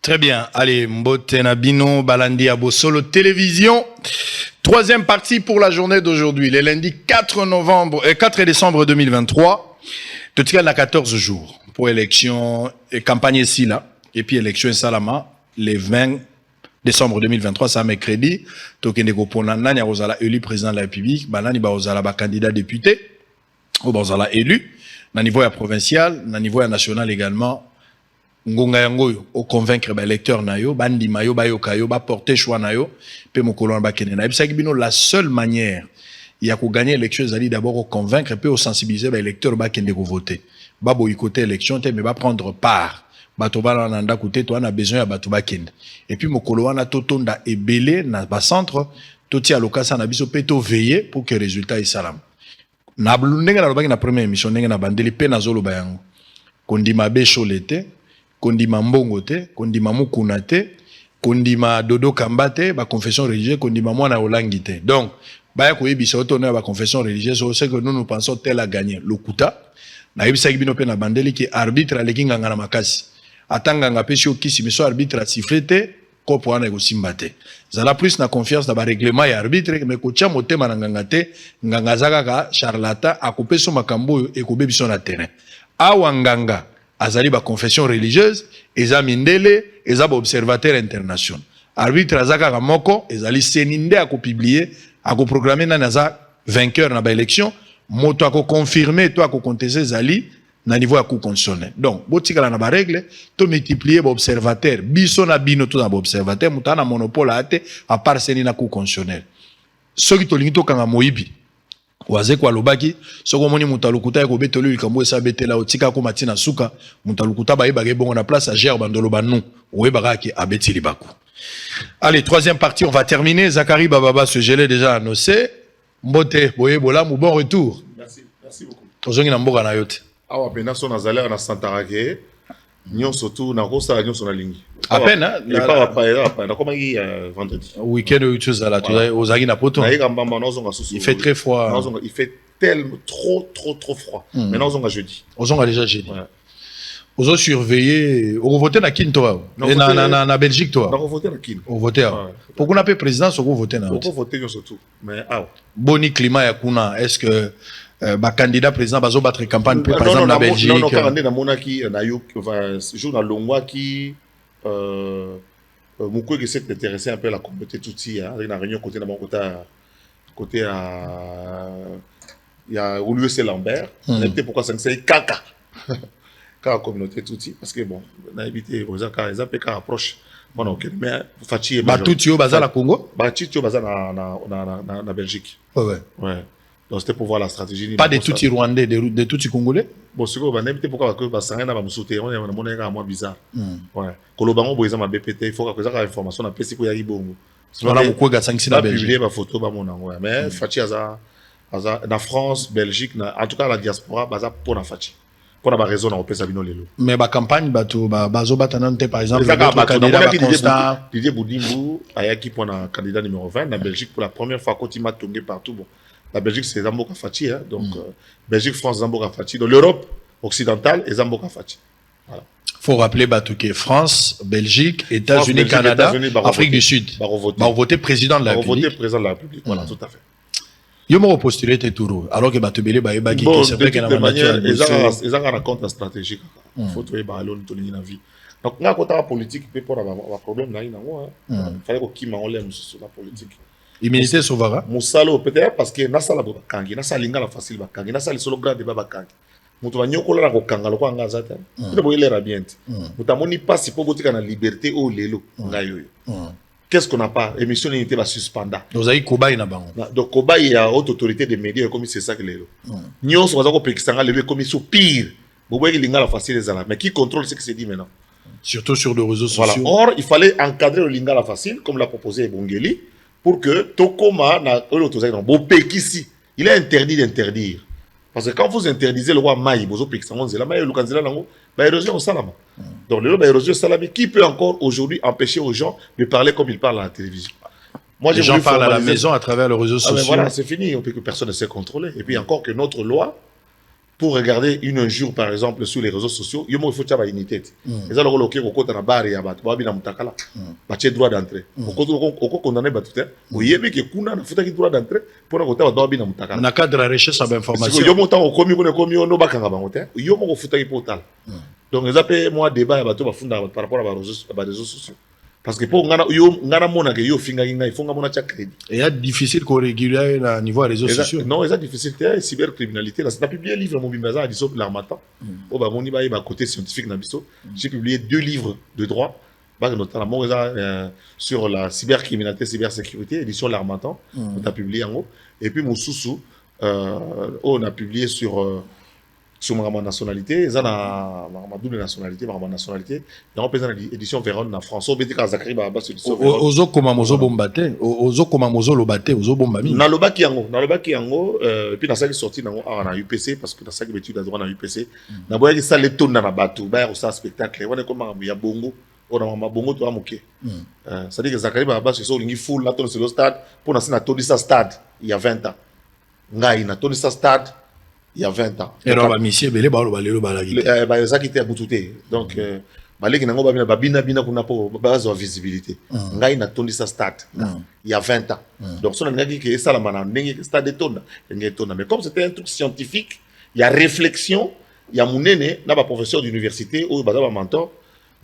Très bien. Allez, Mbote Nabino, Balandi Abosolo Télévision. Troisième partie pour la journée d'aujourd'hui, le lundi 4 décembre 2023. Tout cas, il y a 14 jours pour élection et campagne ici là. Et puis élection Salama, le 20 décembre 2023, c'est un mercredi. Tokende Gopona, Nani Rosala élu président de la République, Banani Baozala candidat député, ou Baozala élu, na niveau provincial, na niveau national également. Ngonga yango o convaincre ba électeur na yo bandi mayo ba yo kayo ba porter choix na yo pe mokolo ba kenena ebisa kibino la seule manière il y a ko gagner élection zali d'abord au convaincre pe au sensibiliser ba électeur ba kende ko voter ba boycotter élection te mais ba prendre part bato ba na nda côté toi na besoin ya bato ba kende et puis mokolo wana totonda ebele na ba centre toti alokasa na biso pe to veiller pour que résultat est salam na blundenge na lobaki na première émission ndenge na bandeli pe na zolo ba yango kondima be cholete kondima mbongo te, kondima mukuna te, kondima dodo kambate, ba confession religieuse, kondima mwana olangi te. Donc, baya koyebisa otono ba confession religieuse, c'est que nous pensons tel a gagné. Lokuta, na yebisa kibino pe na bandeli ki arbitre aleki nganga na makasi. Atanga nga pesi okisi miso arbitre a sifflete, ko po ana ko simbate. Zala plus na confiance na ba règlement ya arbitre, mais ko tia motema na nganga te, nganga zaka ka charlatan akopeso makambo e ko bebiso na terrain. Awa nganga azali ba confession religieuse eza mindele eza ba observateur international arbitre azaka kamoko ezali seninde ako publier ako programmer na naza vainqueur na ba élection moto ako confirmer to ako contester ezali na niveau ya coup constitutionnel donc botikala na ba règle to multiplier ba observateur biso na bino to na ba observateur mutana monopole ate à part seni na coup constitutionnel soki to lingi to kanga moyibi waze kwa lobaki soko moni mutalukuta ya kobetelo likambo esa betela otika ko matina suka mutalukuta ba yebage bongo na place à gère bandolo banu oyebaka ki abeti libaku. Allez, troisième partie, on va terminer. Zachary Bababa se gelait déjà annoncé. Mbote boye bolamu bon retour. Merci beaucoup. Ozongi na mboka na yote. Awa pena so na zalera na Santarake. Nyon surtout na rosa nyon so na lingi. À peine hein. Et pas na comment il vendredi. Week-end ou chose à la ozagi na poto. Il fait très froid. Il fait tellement trop froid. Maintenant on jeudi. Ozonga déjà jeudi. Ozo surveiller, on voter na kin toi. Et na Belgique toi. On voter na kin. On voter. Pourquoi on a pas président on voter na. On voter surtout. Mais boni climat ya kuna est-ce que ba candidat président bazo battre campagne par exemple na Belgique. Non quand on est na monaki na yo va jour na longwa qui Moukou qui s'est intéressé un peu à la communauté touti hein, dans la réunion côté na côté à il y a Louis Lambert, peut-être pourquoi ça c'est caca. La communauté touti parce que bon on a évité aux cas les APK approche bon OK mais Fati ba touti au bazar la Congo ba touti au bazar na Belgique ouais donc c'était pour voir la stratégie pas des touti rwandais des touti congolais bon c'est quoi on a évité pourquoi que ba sanga na ba musote on a moneka moins bizarre ouais kolobango boyeza ma BPT il faut que ça information na pesi ko ya ibongo voilà beaucoup ga sangisi na Belgique publier ba photo ba mona ouais mais Fati aza na France Belgique en tout cas la diaspora baza pour na Fati pour la raison on peut sabino lelo mais ba campagne bato bazo batanante par exemple le candidat constant Didier Boudimbu ayaki pour un candidat numéro 20 na Belgique pour la première fois quand il m'a tombé partout bon la Belgique c'est Zamboka Fati hein, donc Belgique France Zamboka Fati dans l'Europe occidentale et Zamboka Fati voilà faut rappeler bato que France Belgique États-Unis Canada Afrique du Sud va voter président de la République voilà tout à fait. Yo mo postuler te touro alors que batubele ba yeba ki c'est vrai que na manière ils ont un compte stratégique faut trouver ba alone to na vie donc na kota politique pe pour avoir problème na ina moi fallait ko kima on l'aime sur la politique immunité sauvara musalo peut-être parce que na sala ba kangi na salinga la facile ba kangi na sala solo grade ba kangi mutu banyokola na ko kanga lo ko anga zata ndo boyelera bien mutamoni passe pour botika na liberté o lelo ngayo qu'est-ce qu'on n'a pas émission n'était pas suspendue nous avons Kobaï na bango donc Kobaï a haute autorité des médias comme c'est ça que les nyons sont encore pekisanga levé comme ils sont pire bobo qui linga la facile les ala mais qui contrôle ce qui se dit maintenant surtout sur les réseaux sociaux voilà or il fallait encadrer le linga la facile comme l'a proposé Bongeli pour que tokoma na autorisé dans bo pekisi il est interdit d'interdire parce que quand vous interdisez le roi Maï bozo pekisanga zela Maï lukanzela nango ba érosion au salama. Donc, le érosion salami, qui peut encore aujourd'hui empêcher aux gens de parler comme ils parlent à la télévision? Moi, les gens parlent à la maison à travers les réseaux sociaux. Voilà, c'est fini, on peut que personne ne sait contrôler. Et puis encore que notre loi pour regarder une injure, par exemple, sur les réseaux sociaux, il faut avoir une unité. Et ça, le qui est na bar et abat, babi na mutakala, baché droit d'entrée. Oko condamné batute, ou yébi qui kuna na futa qui droit d'entrée pour na kota babi na mutakala. Na cadre de recherche à information. Yo montant au komi no bakanga bangote, yo mo futa qui portal. Donc les appels moi débat bato ba funda par rapport à réseaux sociaux. Parce que pour ngana mona que yo finga il faut ngana cha crédit. Et c'est difficile qu'on régule à niveau des réseaux sociaux. Non, c'est difficile, c'est cybercriminalité. Là, c'est publié un livre mon bimbaza à l'ISO l'Armatan. Au bah moni ba côté scientifique na biso. J'ai publié 2 livres de droit, bah notamment sur la cybercriminalité, cybersécurité, édition l'Armatan. On a publié en haut. Et puis mon sous on a publié sur ma nationalité, ça na ma double nationalité, ma nationalité. Donc on peut édition Véron na France. On peut dire Zakari ba sur édition Véron. Ozo koma mozo bombate, ozo koma mozo lobate, ozo bombami. Na lobaki yango, et puis na ça qui sorti na UPC parce que na ça qui étude à droit na UPC. Na boya qui ça les tourne na bateau, ba ça spectacle. On est comme ya bongo, on a ma bongo to amoké. Ça dit que Zakari ba sur so lingi full là ton sur le stade pour na ça todi ça stade il y a 20 ans. Ngai na todi ça stade il y a 20 ans. Et alors, monsieur, belé ba balelo balagi. Ça qui était à Boutouté. Donc, balé qui n'a pas bina kuna po base de visibilité. Ngai na tondi sa stade. Il y a 20 ans. Donc, son a dit que ça la mana n'engue stade étonne. Mais comme c'était un truc scientifique, il y a réflexion, il y a mon aîné, là, professeur d'université ou bada mentor.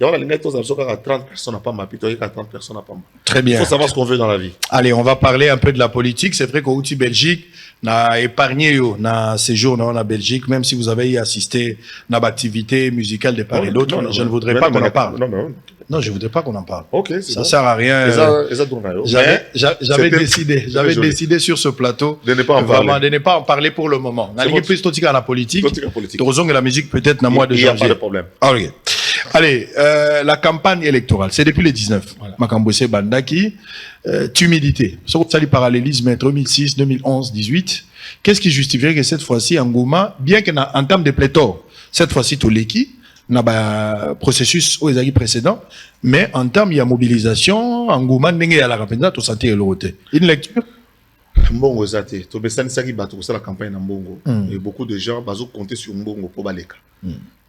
Il y a la tous à 30 personnes à pas ma pitoyer qu'à 30 personnes à pas. Très bien. Il faut savoir ce qu'on veut dans la vie. Allez, on va parler un peu de la politique. C'est vrai qu'au outil Belgique, n'a épargné na séjour dans la Belgique, même si vous avez assisté à l'activité musicale de part et d'autre. Je ne voudrais pas qu'on en parle. Non, je voudrais pas qu'on en parle. Ok, ça sert à rien. J'avais décidé sur ce plateau de ne pas en parler pour le moment. On a plus totique à la politique. Heureusement que la musique peut-être n'a moins de janvier. Il n'y a pas de problème. Ok. Allez, la campagne électorale, c'est depuis le 19. Makambose Bandaki, timidité. Sur le parallélisme entre 2006, 2011, 2018. Qu'est-ce qui justifierait que cette fois-ci, Ngouma, bien qu'en termes de pléthore, cette fois-ci, Toleki, n'a pas processus aux années précédents, mais en termes de mobilisation, Ngouma n'est à la rapidité, tout santé et l'autre. Une lecture? Mbongo zate, to besani saki bato ko la campagne na Mbongo. Et beaucoup de gens bazo compter sur Mbongo pour baleka.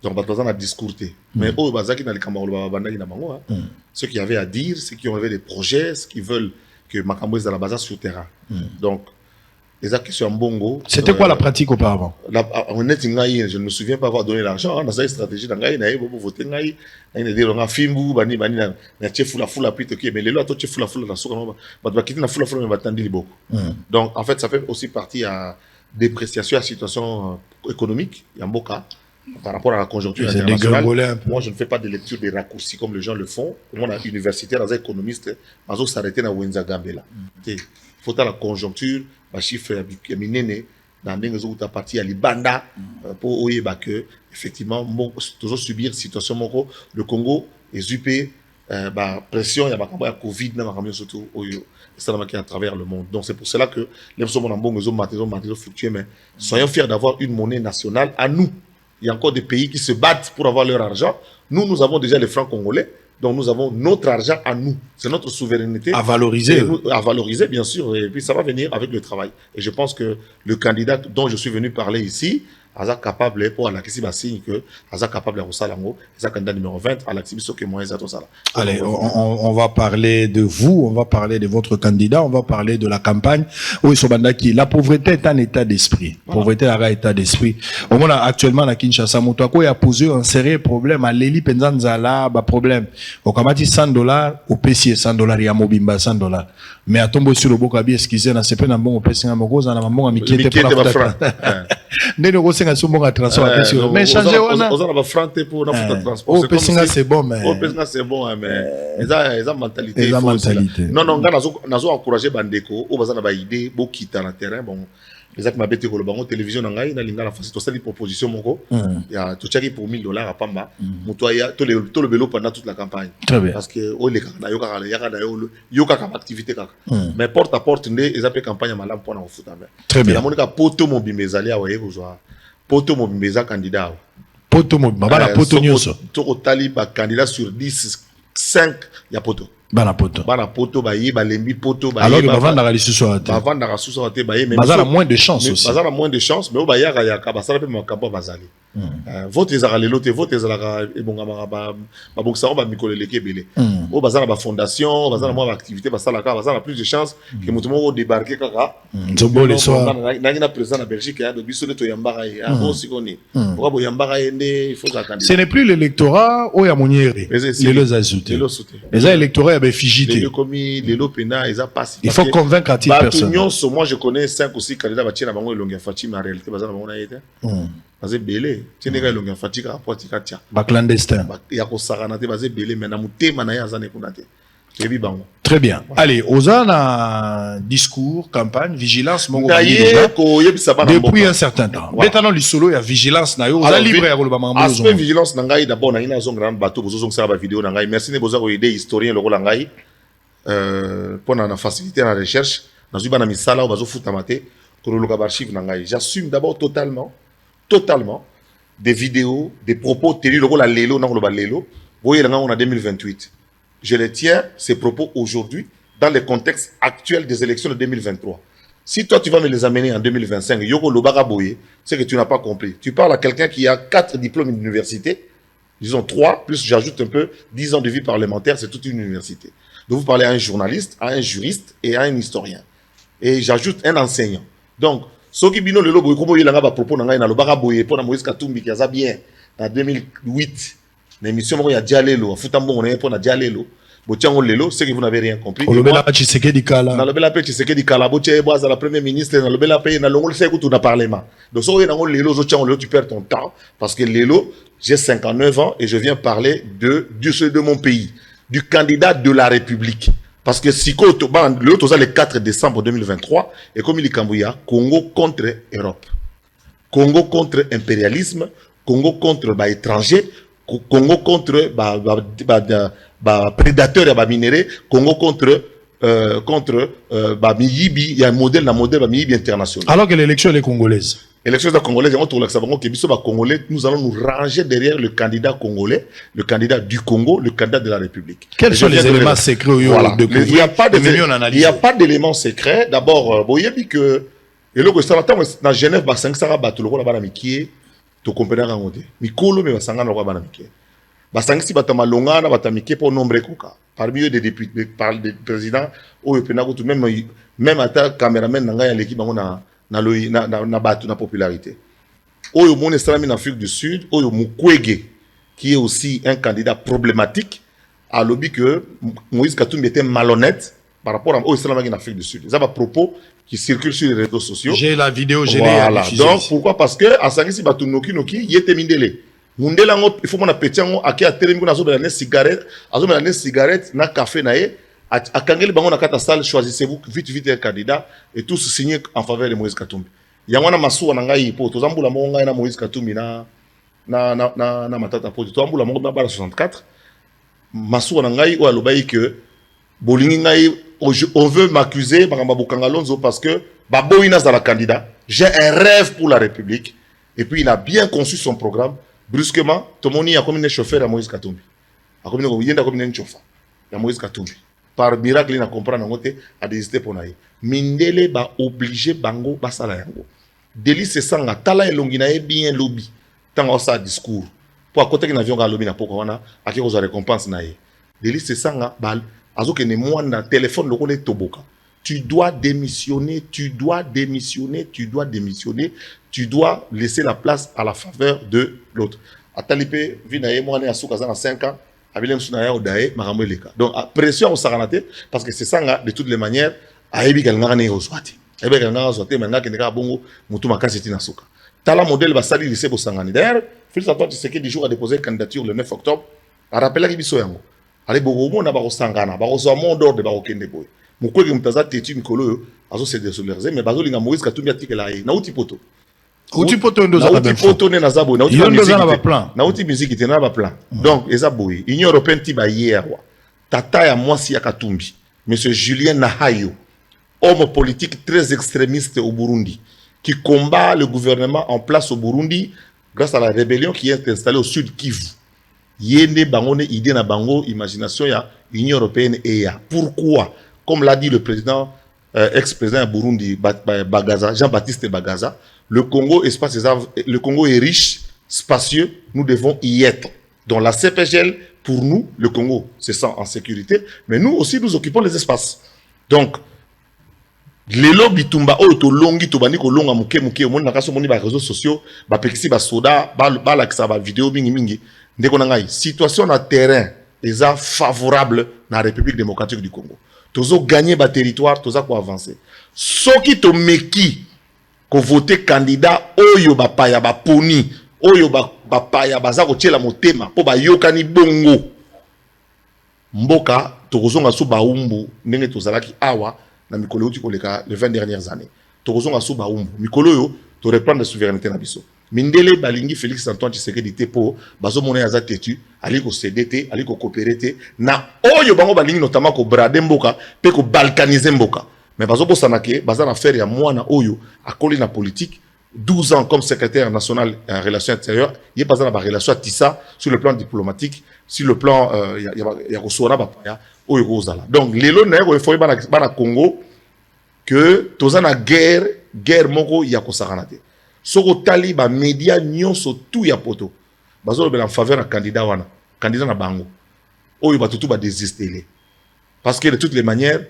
Donc bato na discours té. Mais oh bazaki na likambo ba bandaki na bango ceux qui avaient à dire, ceux qui avaient des projets, ceux qui veulent que Makambo est dans la base sur terrain. Donc les actes sur Mbongo. C'était quoi la pratique auparavant? Je ne me souviens pas avoir donné l'argent. Dans cette stratégie, dans Ngaï, pour voter Ngaï, il y a des Fimbu, Bani, Fula, mais les lois, tu Fula, donc, en fait, ça fait aussi partie à dépréciation à la situation économique. Il y a un beau cas par rapport à la conjoncture internationale. Moi, je ne fais pas de lecture des raccourcis comme les gens le font. Moi, on a universitaire, dans un économiste, on s'arrêter dans Wenza Gambela. Il faut la conjoncture. Chiffre ya minene dans des réseaux où tu as parti à Libanda pour oyeba que effectivement toujours subir situation moko le Congo est upé pression ya bakambo ya Covid na makambo surtout oyo ça qui à travers le monde. Donc c'est pour cela que les sommes en bon réseau matériaux fluctuer, mais soyons fiers d'avoir une monnaie nationale à nous. Il y a encore des pays qui se battent pour avoir leur argent. Nous avons déjà les francs congolais. Donc nous avons notre argent à nous. C'est notre souveraineté. À valoriser. À valoriser, bien sûr. Et puis ça va venir avec le travail. Et je pense que le candidat dont je suis venu parler ici, Aza capable pour la question signe que Aza capable à Rosalango, Aza candidat numéro 20 à l'activité que moi Sala. Allez, on va parler de vous, on va parler de votre candidat, on va parler de la campagne. Oui, Sobandaki, la pauvreté est un état d'esprit. Voilà. Pauvreté est un état d'esprit. Au moins actuellement à Kinshasa, Moutouako a posé un sérieux problème à Leli Penzanzala, problème. Au Kamati $100, au PC $100, il y a Mobimba $100. Mais à tomber sur le Bokabi, excusez, na sepe na bon au PC na mogo, na maman Mikiete pour la nga sumbonga transport attention mais changer wana on va franter pour na futa transport c'est comme c'est bon mais c'est bon mais eza mentalité non nazo encourager bandeko o bazana ba idée bokita na terrain bon les actes mabete ko le bango télévision na ngai na linga la face to sali proposition moko ya to chaki pour $1000 à pamba mutoya to le belo pendant toute la campagne parce que o le kana yoka kama activité kaka mais porte à porte ndé les appels campagne malam pour na futa mais très bien la monika poto mobimezali a waye kozwa poto mobimeza candidat poto mobimba bala poto nyoso to tali ba candidat sur 10 5 ya poto Bana poto. Bana poto baye balembi poto baye. Alors que bavanda kali suso ate. Bavanda ka suso ate baye mais bazala moins de chance aussi. Bazala moins de chance mais baya ya ka basala pe makambo bazali. Vote ezala lelote vote ezala ka ebonga ba boksa ba mikoleleke belé. O bazala ba fondation, bazala moins activité basala ka bazala plus de chance que mutumo débarquer kaka. Nzobo le soir. Na président na Belgique ya do biso to yambara ya bo sikoni. Pourquoi bo yambara ende il faut ça candidat. Ce n'est plus l'électorat o ya moniere. Les les ajouter. Les électorats ben figité. Il faut convaincre à titre personnel. Moi je connais 5 ou 6 candidats bâtis na bango elongi fati mais en réalité bazala bango na yete. Bazé belé, tiene ga elongi fati ka porti ka tia. Ba clandestin. Ya ko sarana te bazé belé mais na mutema na ya zane kunate. Très bien. Allez, Ozana, discours, campagne, vigilance, depuis un certain temps. Maintenant, le solo, il y a vigilance. Aspect vigilance, nangai d'abord, na zone grande bateau, vous avez une vidéo, nangai. Merci de vous avoir aidé, historien, le rôle nangai, pour la facilité la recherche. Dans une banane misala, on va se foutre maté, pour le archive nangai. J'assume d'abord totalement, des vidéos, des propos tenus, le rôle à l'élo, non, le bas l'élo. Vous voyez, on a 2028. Je les tiens, ces propos aujourd'hui, dans le contexte actuel des élections de 2023. Si toi, tu vas me les amener en 2025, Yoko Lobaraboye, c'est que tu n'as pas compris. Tu parles à quelqu'un qui a 4 diplômes d'université, disons 3, plus j'ajoute un peu 10 ans de vie parlementaire, c'est toute une université. Donc vous parlez à un journaliste, à un juriste et à un historien. Et j'ajoute un enseignant. Donc, ce qui bino le lobo, comme il y a un propos dans Lobaraboye, pour Moïse Katumbi, qui a bien, en 2008, l'émission il y a Dialelo, Foutambo, on est pour Dialelo. Botiango lelo, c'est que vous n'avez rien compris. On le bela petit seke di kala. Na le bela petit seke di kala. Botié boaz à la première ministre, na le bela paye na l'ongol c'est que tu n'as parlement. Donc so na lelo, zo tiango lelo, tu perds ton temps parce que lelo, j'ai 59 ans et je viens parler de mon pays, du candidat de la République. Parce que si le toza le 4 décembre 2023 et comme il est Kambouya, Congo contre Europe. Congo contre impérialisme, Congo contre étranger, Congo contre prédateur et minéré, Congo contre Miyibi, il y a un modèle Miyibi international. Alors que l'élection est congolaise. L'élection congolaise, nous allons nous ranger derrière le candidat congolais, le candidat du Congo, le candidat de la République. Quels sont les éléments secrets voilà. Il n'y a pas d'éléments secrets. D'abord, vous voyez que dans Genève, il y a tu comprends rien mikolo mais basanga na bana mike basangisi batama longana batamike pour nombre koka parmi eux des députés par des présidents ou pena ko même ata cameraman nanga ya l'équipe bango na batu na popularité oyo mon estrami en Afrique du Sud oyo Mukwege qui est aussi un candidat problématique a lobby que Moïse Katumbi était malhonnête par rapport à en Afrique du Sud. Ça va propos qui circulent sur les réseaux sociaux. J'ai la vidéo, j'ai voilà. Donc pourquoi? Parce que à Sangisi Batunoki Noki yete mindele. Mundela ngo il faut mon appétit ngo akia telemi ko nazo bela cigarette na café nae akangeli bango na kata salle choisissez-vous vite un candidat et tous signer en faveur de Moïse Katumbi. Yangwana masuwa na ngai po tozambula mo ngai na Moïse Katumbi na matata po tozambula mo na bala 64 masuwa na ngai o alobai que bolingi ngai on veut m'accuser parce que Baboïna est la candidat. J'ai un rêve pour la République. Et puis il a bien conçu son programme. Brusquement, Tomoni a comme un chauffeur à Moïse Katumbi. A comme un chauffeur à Moïse Katumbi. Par miracle, il a compris à désister pour naï. Mindele ba obligé bango basala yango. Délice c'est sanga tala elongina e bien lobby. Tant ça discours. Pour à côté d'un avion à lobby na poko wana a qui aux récompense naï. Délice c'est sanga bal. Azoke ne moi na téléphone le connaît toboka. Tu dois démissionner, tu dois laisser la place à la faveur de l'autre. Atalipe vinaye moi né asuka za 5 ans, abilem sunaya odaye marambo leka. Donc pression au saranate parce que c'est ça de toutes les manières ayebi kalanga ne oswati. Ayebi kalanga oswati manga keneka bongo mutu makasi tina suka. Tala modèle basali lycée Bosangani. D'ailleurs, Félix Antoine Tshisekedi jour a déposé candidature le 9 octobre. A rappelé ki biso yango. Ale bogomo na barosangana, barozo mon d'ordre de barokende boy. Mukwege mutaza tetu mikolo azo se désolariser mais bazo linga Moïse Katumbi atikela ye. Na uti poto. Uti poto ndo za ba uti poto ne na zabo, na uti plan. Na uti musique te na ba plan. Donc eza boy. Union européenne ti ba hier wa. Tata ya mwasi ya Katumbi. Monsieur Julien Nahayo, homme politique très extrémiste au Burundi, qui combat le gouvernement en place au Burundi grâce à la rébellion qui est installée au sud Kivu. yende bango ne idée na bango imagination ya l'Union européenne et ya. Pourquoi? Comme l'a dit le président ex-président Burundi Bagaza, Jean-Baptiste Bagaza, le Congo est riche, spacieux, nous devons y être. Dans la CPGL, pour nous, le Congo se sent en sécurité, mais nous aussi, nous occupons les espaces. Donc, les lobbies tumba o to longi to bani ko longa muke mon nakaso moni ba réseaux sociaux ba pexi ba soda ba la ba vidéo mingi ndeko na ngai situation na terrain est favorable na République démocratique du Congo. Tozo gagner ba territoire, toza ko avancer. Soki to meki ko voter candidat oyo ba paya ba poni oyo ba paya baza ko tiela motema po ba yokani bongo mboka tokozonga su ba umbu ndenge tozalaki awa na mikolo uti koleka les 20 dernières années tokozonga su ba umbu mikolo yo to reprendre souveraineté na biso mindele balingi Félix Antoine Tshisekedi te po bazo mona ya za tetu ali ko CDT ali ko coopérer te na oyo bango balingi notamment ko brader mboka pe ko balkaniser mboka mais bazo bosana ke baza na faire ya mwana oyo akoli na politique 12 ans comme secrétaire national en relations extérieures, il est passé dans la relation à Tissa sur le plan diplomatique, sur le plan il y a Rosona Bapaya au Rosala. Donc les lois il faut na Congo que tous en guerre moko ya ko saranate. Soko tali ba média nyonso tout ya poto. Bazo be en faveur na candidat na bango. Oyo batutu ba désister. Parce que de toutes les manières,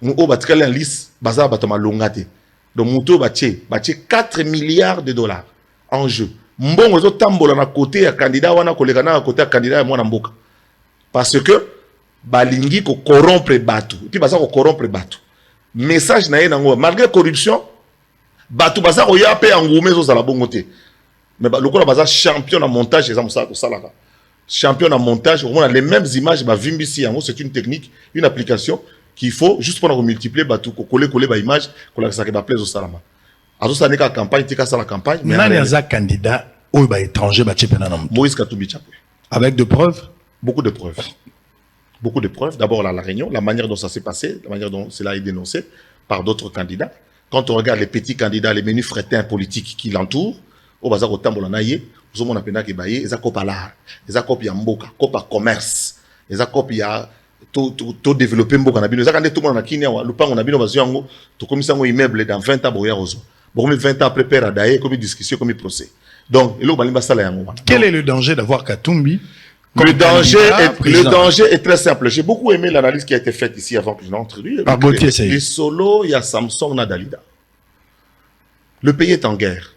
on ba tikala en liste baza batoma longate. Donc, Mouto Baché 4 milliards de dollars en jeu. Mbongo zo tambola na côté à candidat wana koleka na côté à candidat mwana mboka. Parce que balingi ko corrompre batu. Puis baza ko corrompre batu. Message na ye nango malgré corruption batu baza ko ya pe ngume zo za la bongo te. Mais lokola baza champion en montage ça musala ko salaka. Champion en montage, on a les mêmes images ba vimbisi yango, c'est une technique, une application qu'il faut juste pour multiplier batou coller ba image ko la ça ke ba plaise au salama. Azo ça n'est qu'à campagne, tika ça la campagne mais nani aza candidat ou ba étranger ba tchepena na Moïse Katumbi Chapwe. Avec de preuves? Beaucoup de preuves. Beaucoup de preuves. D'abord la réunion, la manière dont ça s'est passé, la manière dont cela est dénoncé par d'autres candidats. Quand on regarde les petits candidats, les menus frétins politiques qui l'entourent, au bazar au tambola naye, vous on appelle baye, eza kopa l'art, eza kopa mboka, kopa commerce, eza kopa tout développer mboka na bino za kande tout monde na kinia wa lupango na bino bazo yango to komisa ngo immeuble dans 20 ans boya rozo bon 20 ans après père daye comme discussion comme procès donc elo balimba sala yango. Quel est le danger d'avoir Katumbi? Le danger est très simple. J'ai beaucoup aimé l'analyse qui a été faite ici avant que je n'entre lui. Les solos, il y a Samson Nadalida. Le pays est en guerre.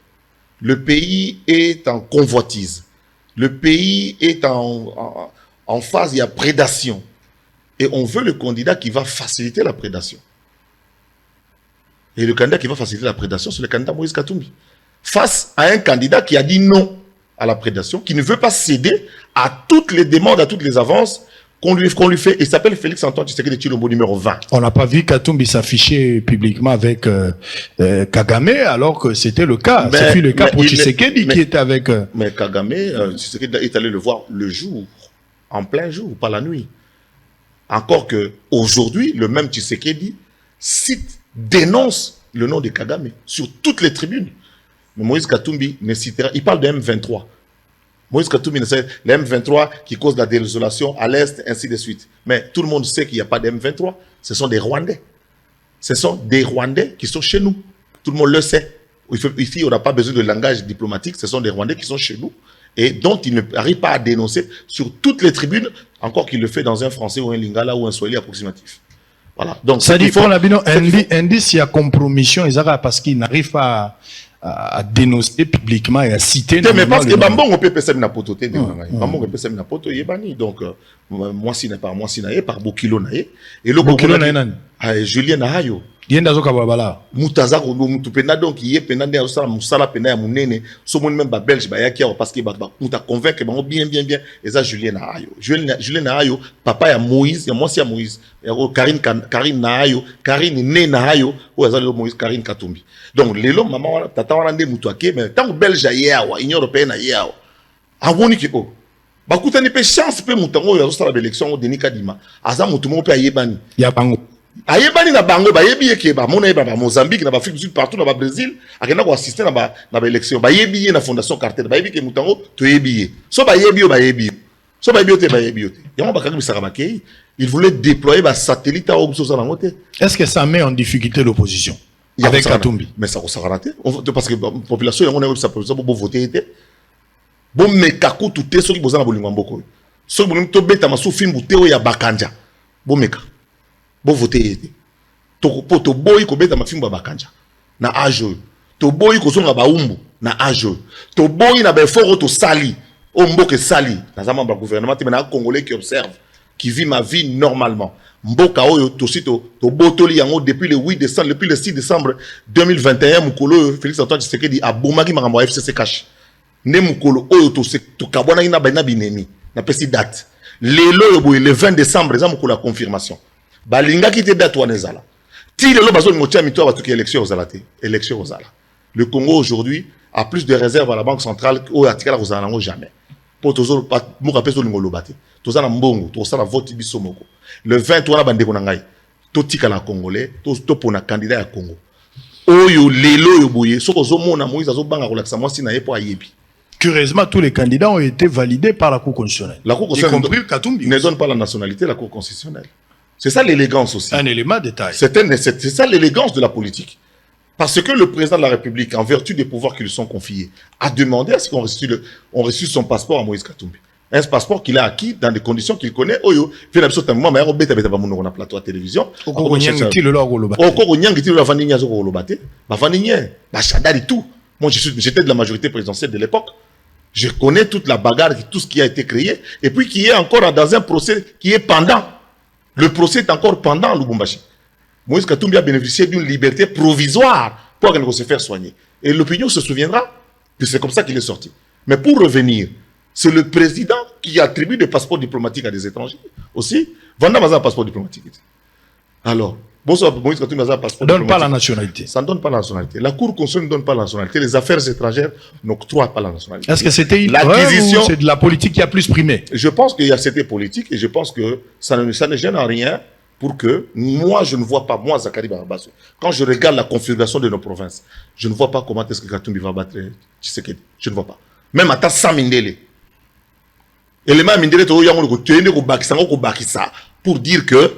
Le pays est en convoitise. Le pays est en phase, il y a prédation. Et on veut le candidat qui va faciliter la prédation. Et le candidat qui va faciliter la prédation, c'est le candidat Moïse Katumbi. Face à un candidat qui a dit non à la prédation, qui ne veut pas céder à toutes les demandes, à toutes les avances qu'on lui fait. Il s'appelle Félix Antoine Tshisekedi Tshilombo numéro 20. On n'a pas vu Katumbi s'afficher publiquement avec Kagame, alors que c'était le cas. C'est le cas pour Tshisekedi qui était avec... Mais Kagame, Tshisekedi est allé le voir le jour, en plein jour, pas la nuit. Encore que aujourd'hui, le même Tshisekedi cite, dénonce le nom de Kagame sur toutes les tribunes. Mais Moïse Katumbi ne citera, il parle de M23. Moïse Katumbi ne sait le M23 qui cause la désolation à l'Est, ainsi de suite. Mais tout le monde sait qu'il n'y a pas de M23. Ce sont des Rwandais. Ce sont des Rwandais qui sont chez nous. Tout le monde le sait. Ici, on n'a pas besoin de langage diplomatique. Ce sont des Rwandais qui sont chez nous et dont il n'arrive pas à dénoncer sur toutes les tribunes, encore qu'il le fait dans un français ou un lingala ou un swahili approximatif. Voilà. Donc, ça dit, pour indice, il y a compromission, parce qu'il n'arrive pas à dénoncer publiquement et à citer. Mais parce que Bambon, on peut passer na poto. Bambon, on peut passer na poto, yebani. Donc, moi, si n'est pas moi, si n'est par Bokilo nae. Et le Bokilo nae, Julien Nahayo. Yenda zoka babala. Mutaza ko mutu pena donc yé pena de ça musala pena ya munene. So mon même ba belge ba yaki parce que ba muta convaincre ba bien et ça Julien Nahayo. Julien Nahayo, papa ya Moïse, ya moi si ya Moïse. Ya Karine Nahayo, Karine né Nahayo, ou ça le Moïse Karine Katumbi. Donc lelo maman tata wana nde mutu ake mais tant belge ya wa Union européenne ya wa. Awoni ki o. Ba kutani pe chance pe mutango ya so la élection de Nikadima. Aza mutu mo pe ayebani. Ya bango. Ayebani na bango ba yebi ke ba mona ba Mozambique na ba Afrique du Sud partout na ba Brésil akenda ko assister na ba élection ba yebi na fondation Carter ba yebi ke mutango to yebi so ba yebi o ba yebi So ba bioté ba bioté. Yango ba kangi bisaka makei. Il voulait déployer ba satellite à Obuso na ngote. Est-ce que ça met en difficulté l'opposition avec Katumbi? Mais ça ça raté parce que la population yango na sa population pour voter était. Bon mekako tout est soki bozana bolingo mboko. So bolingo to beta masu film buteo ya bakanja. Bon meka. Bon voter était. To poto boy ko beta mafimbo ya bakanja. Na ajo. To boy ko songa ba umbu na ajo. To boy na ba effort to sali. O mboke sali. Na zama ba gouvernement te na congolais qui observe, qui vit ma vie normalement. Mboka oyo to sito to botoli yango depuis le 8 décembre, depuis le 6 décembre 2021 mukolo Félix Antoine Tshisekedi a bomaki makambo FCC cash. Ne mukolo oyo to kabwana ina ba na binemi na pesi date. Le 20 décembre eza mukolo la confirmation. Balinga ki te date wana ezala. Ti lelo bazo ngotia mito ba tuki élection aux alate. Élection aux ala. Le Congo aujourd'hui a plus de réserves à la Banque centrale au atikala aux nango jamais. Pour toujours pas muka peso lingolo bate. Tozana mbongo, tozana vote biso moko. Le 20 wana bande ko nangai. To tika la congolais, to pona candidat ya Congo. Oyo lelo yo boye, soko zo mona Moïse azo banga ko lakisa mwasi na yepo ayebi. Curieusement, tous les candidats ont été validés par la Cour constitutionnelle. La Cour constitutionnelle ne donne pas la nationalité, la Cour constitutionnelle. C'est ça l'élégance aussi. Un élément de taille. C'est ça l'élégance de la politique. Parce que le président de la République, en vertu des pouvoirs qui lui sont confiés, a demandé à ce qu'on reçu son passeport à Moïse Katumbi. Un passeport qu'il a acquis dans des conditions qu'il connaît. Oyo, fait absolument mais on bête on a plateau à télévision. Moi j'étais de la majorité présidentielle de l'époque. Je connais toute la bagarre, tout ce qui a été créé, et puis qui est encore dans un procès qui est pendant. Le procès est encore pendant Lubumbashi. Moïse Katumbi a bénéficié d'une liberté provisoire pour qu'il se faire soigner. Et l'opinion se souviendra que c'est comme ça qu'il est sorti. Mais pour revenir, c'est le président qui attribue des passeports diplomatiques à des étrangers aussi. Vanda Maza un passeport diplomatique. Alors, Moïse Katumbi a un passeport diplomatique. Ne donne pas la nationalité. Ça ne donne pas la nationalité. La Cour constitutionnelle ne donne pas la nationalité. Les affaires étrangères n'octroient pas la nationalité. Est-ce que c'était une l'acquisition ou c'est de la politique qui a plus primé? Je pense qu'il y a c'était politique et je pense que ça ne gêne en rien pour que moi, je ne vois pas, moi, Zakari Barabasso, quand je regarde la configuration de nos provinces, je ne vois pas comment est-ce que Katumbi va battre Tshisekedi. Je ne vois pas. Même à ta Samindele. Élément Mindele, pour dire que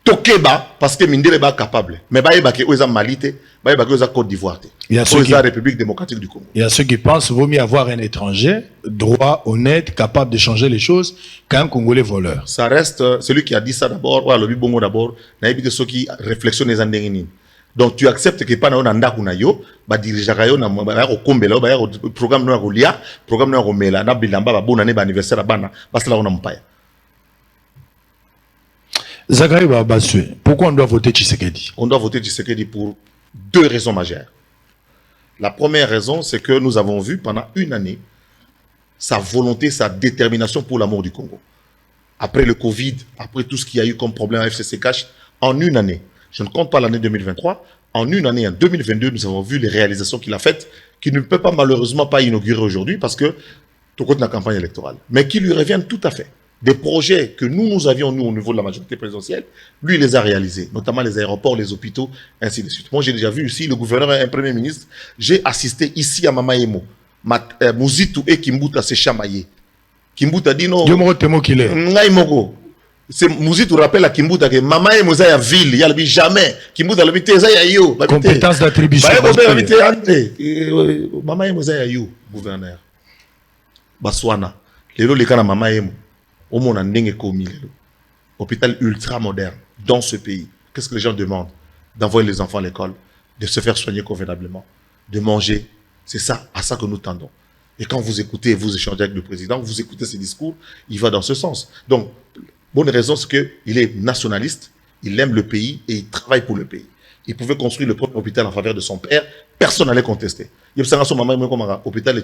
Tokeba, parce que Mindele est capable. Mais il y a Malite, il y a Côte d'Ivoire. Il y a la République démocratique du Congo. Il y a ceux qui pensent qu'il vaut mieux avoir un étranger, droit, honnête, capable de changer les choses, qu'un Congolais voleur. Ça reste celui qui a dit ça d'abord, ou le Bongo d'abord, n'a pas ceux qui réflexionnent les andérinines. Donc tu acceptes que pas na ndaku na yo, ba dirigeaka yo na ba ko kombela ba programme no ko lia, programme no ko mela na bilamba ba bonane ba anniversaire bana, ba sala ona mpaya. Zakari Barabasso, pourquoi on doit voter Tshisekedi? On doit voter Tshisekedi pour deux raisons majeures. La première raison, c'est que nous avons vu pendant une année sa volonté, sa détermination pour l'amour du Congo. Après le Covid, après tout ce qu'il y a eu comme problème à FCC Cash, en une année, je ne compte pas l'année 2023, en une année, en 2022, nous avons vu les réalisations qu'il a faites, qu'il ne peut pas malheureusement pas inaugurer aujourd'hui parce que tout compte la campagne électorale, mais qui lui reviennent tout à fait. Des projets que nous avions, nous, au niveau de la majorité présidentielle, lui, il les a réalisés, notamment les aéroports, les hôpitaux, ainsi de suite. Moi, j'ai déjà vu ici le gouverneur et un premier ministre. J'ai assisté ici à Mamaemo. Mouzitou et Kimbuta s'est chamaillé. Kimbuta dit non. C'est Mouzitou rappelle à Kimbuta que Mamaemo est à ville, il y a jamais. Kimbuta l'a habité, ça y a yo. Compétence d'attribution. Mamaemo est à yo, gouverneur. Baswana. Les cas de Mamaemo. Au monde en hôpital ultra moderne dans ce pays. Qu'est-ce que les gens demandent? D'envoyer les enfants à l'école, de se faire soigner convenablement, de manger. C'est ça, à ça que nous tendons. Et quand vous écoutez, vous échangez avec le président, vous écoutez ses discours, il va dans ce sens. Donc, bonne raison, c'est qu'il est nationaliste, il aime le pays et il travaille pour le pays. Il pouvait construire le propre hôpital en faveur de son père, personne n'allait contester. Il y a hôpital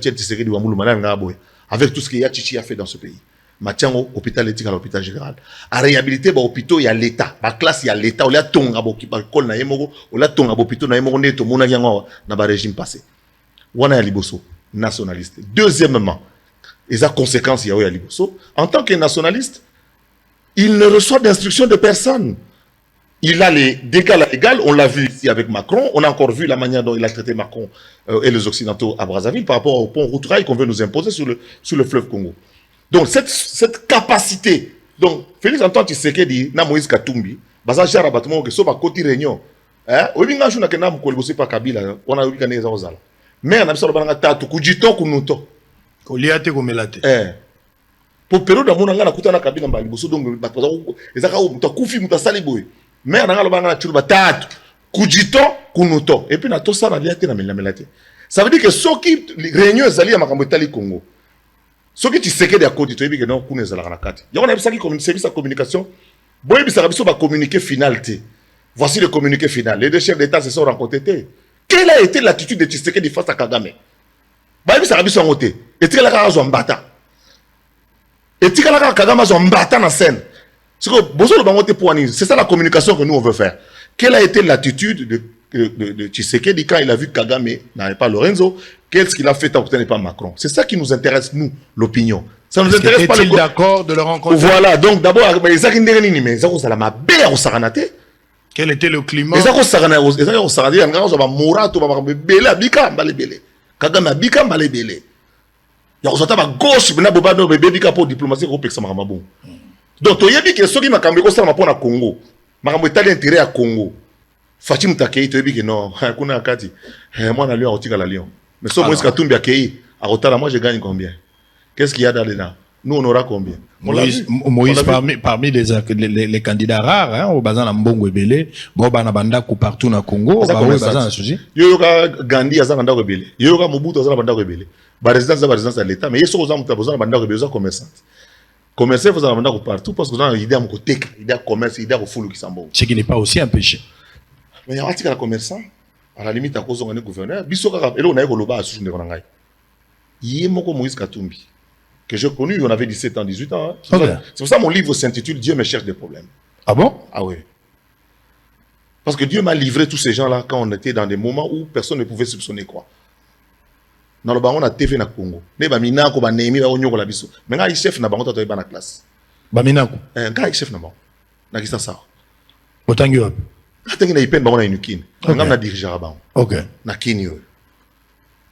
avec tout ce que Yachichi a fait dans ce pays. Matiango hôpital éthique à l'hôpital général. À réhabiliter hôpital il y a l'état, ba classe il y a l'état, on a tonga ba école na yemoko, on a tonga hôpital na yemoko neto mona yango na ba régime passé. Wana ya liboso nationaliste. Deuxièmement, et ça conséquence il y a liboso, en tant que nationaliste, il ne reçoit d'instructions de personne. Il a les décalats légaux, on l'a vu ici avec Macron, on a encore vu la manière dont il a traité Macron et les Occidentaux à Brazzaville par rapport au pont route-rail qu'on veut nous imposer sur le fleuve Congo. Donc, cette capacité. Donc, Félix Antoine Tshisekedi, na Moïse Katumbi, baza jara batuma que so ba koti réunion. Hein? Obi nga juna kena mukoli bosi pa Kabila, on a obi kaneza ozala. Mais na biso bana tatu kujito kunuto. Koliate komelate. Pour période à mon angana kutana Kabila mbali boso donc batwa ezaka muta kufi muta sali boy. Mais na ngalo bana tulu batatu kujito kunuto. Et puis na to ça na liate na melate. Ça veut dire que ceux qui réunion ezali ya makambo etali Congo. Ceux qui Tshisekedi à côté to ebi que non kuna ezala na kati. Ya on a bisaki comme service de communication. Boy bisaka biso ba communiquer finalité. Voici le communiqué final. Les deux chefs d'État se sont rencontrés. Quelle a été l'attitude de Tshisekedi face à Kagame? Bah, il s'est en côté. Et tu as un bata. Et tu as Kagame un bata dans la scène. C'est ça la communication que nous on veut faire. Quelle a été l'attitude de Tshisekedi quand il a vu Kagame n'avait pas Lorenzo? Qu'est-ce qu'il a fait tant que n'est pas Macron? C'est ça qui nous intéresse, nous, l'opinion. Ça nous intéresse pas. Est-il d'accord de le rencontrer? Voilà. Donc d'abord, mais quel était le climat? Kagame abika mbale bele. Ya kozata ba gauche bena bobano bebika pour diplomatie ko peksa makamba bon. Donc to yebi ke soki makambo ko sala mapona Congo. Makambo etali intérêt ya Congo. Fatim Takei to yebi ke non, kuna kati. Moi na Lyon otika la Lyon. Mais so Moïse Katumbi akei, akotala moi je gagne combien? Qu'est-ce qu'il y a dans là? Nous on aura combien? Moïse parmi les candidats rares hein, au bazan na Mbongo ebele, bo bana banda ko partout na Congo, ba bazan na suji. Yo ka Gandhi azana banda ko ebele. Yo ka Mobutu azana banda ko ebele. Ba résidence de l'état mais yeso kozama mutabozana banda ko ebele za commerçant. Commercer vous en banda ko partout parce que vous avez idée à mokoteka, idée à commerce, idée à fulu kisambo. Ce qui n'est pas aussi un péché. Mais il y a un commerçant à la limite à cause de gouverneur, biso ka elo na ko loba asu ndeko na ngai. Yé moko Moïse Katumbi que j'ai connu, on avait 17 ans, 18 ans. Hein. C'est pour ça que mon livre s'intitule Dieu me cherche des problèmes. Ah bon? Ah oui. Parce que Dieu m'a livré tous ces gens-là quand on était dans des moments où personne ne pouvait soupçonner quoi. Dans le baron, on a TV na Congo. Ne ba minako ba nemi ba onyoko la biso. Mais nga chef na bango to ba na classe. Ba minako. Nga chef na bango. Na kisa ça. Otangi wapi? Atangi na ipen bango na inukine. Nga na dirigeant bango. OK. Na kini yo.